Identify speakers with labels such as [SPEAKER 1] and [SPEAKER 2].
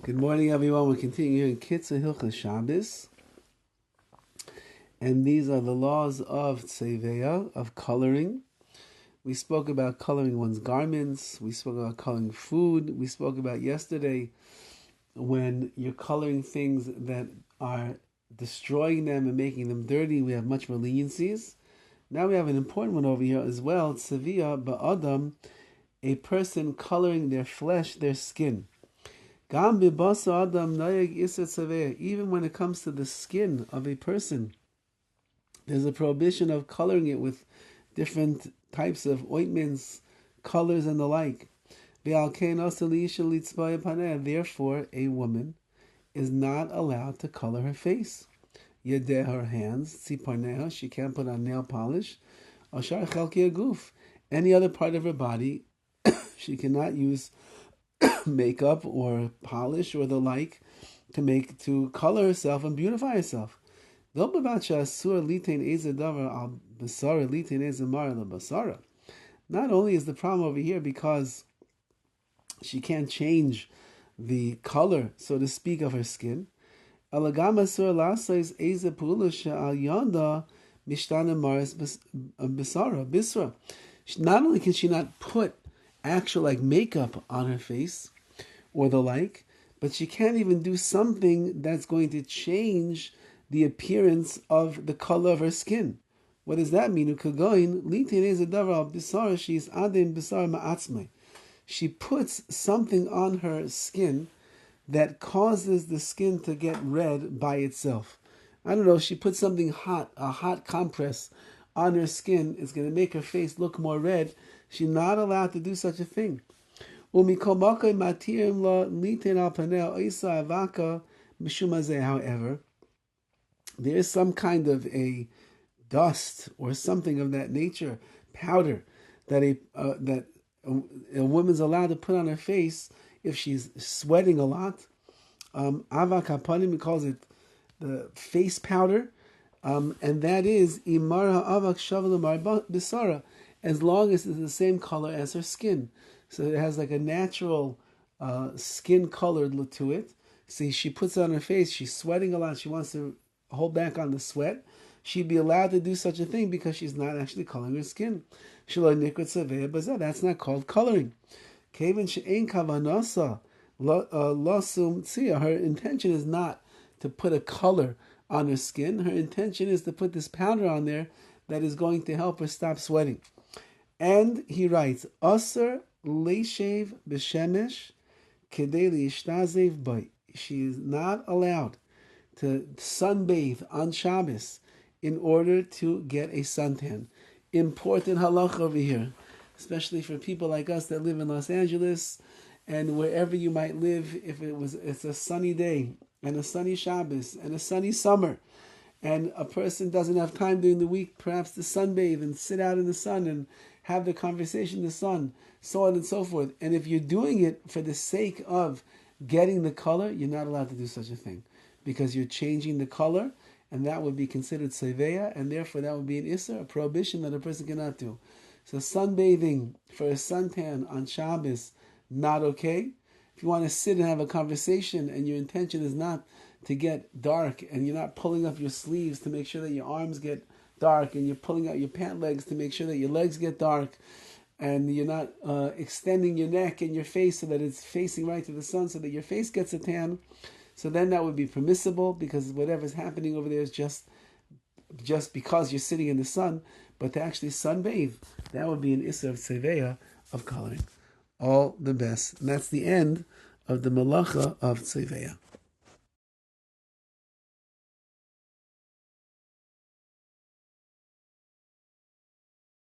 [SPEAKER 1] Good morning, everyone. We're continuing in KITZUR HILCHOS SHABBOS. And these are the laws of tzeveya, of coloring. We spoke about coloring one's garments. We spoke about coloring food. We spoke about yesterday when you're coloring things that are destroying them and making them dirty, we have much more leniencies. Now we have an important one over here as well. Tzeveya ba'adam, a person coloring their flesh, their skin. Even when it comes to the skin of a person, there's a prohibition of coloring it with different types of ointments, colors, and the like. Therefore, a woman is not allowed to color her face. Her hands, she can't put on nail polish. Any other part of her body, she cannot use makeup or polish or the like to color herself and beautify herself. Not only is the problem over here because she can't change the color, so to speak, of her skin. Not only can she not put actual makeup on her face or the like, but she can't even do something that's going to change the appearance of the color of her skin. What does that mean? She puts something on her skin that causes the skin to get red by itself. I don't know, she puts something hot, a hot compress on her skin. It's going to make her face look more red. She's not allowed to do such a thing. However, there is some kind of a dust or something of that nature, powder, that a woman's allowed to put on her face if she's sweating a lot. Avak hapanim, he calls it the face powder, and that is imara avak shav bisara, as long as it's the same color as her skin. So it has like a natural skin color to it. See, she puts it on her face, she's sweating a lot, she wants to hold back on the sweat. She'd be allowed to do such a thing because she's not actually coloring her skin. That's not called coloring. Her intention is not to put a color on her skin. Her intention is to put this powder on there that is going to help her stop sweating. And he writes, Aser leishev b'shemesh kedei liishtazev bay. She is not allowed to sunbathe on Shabbos in order to get a suntan. Important halacha over here, especially for people like us that live in Los Angeles and wherever you might live. If it's a sunny day and a sunny Shabbos and a sunny summer, and a person doesn't have time during the week perhaps to sunbathe and sit out in the sun and have the conversation in the sun, so on and so forth. And if you're doing it for the sake of getting the color, you're not allowed to do such a thing, because you're changing the color, and that would be considered tzeveya, and therefore that would be an issur, a prohibition that a person cannot do. So sunbathing for a suntan on Shabbos, not okay. If you want to sit and have a conversation and your intention is not to get dark, and you're not pulling up your sleeves to make sure that your arms get dark, and you're pulling out your pant legs to make sure that your legs get dark, and you're not extending your neck and your face so that it's facing right to the sun so that your face gets a tan, so then that would be permissible, because whatever's happening over there is just because you're sitting in the sun. But to actually sunbathe, that would be an issur of tzeveya, of coloring. All the best. And that's the end of the malacha of tzeveya.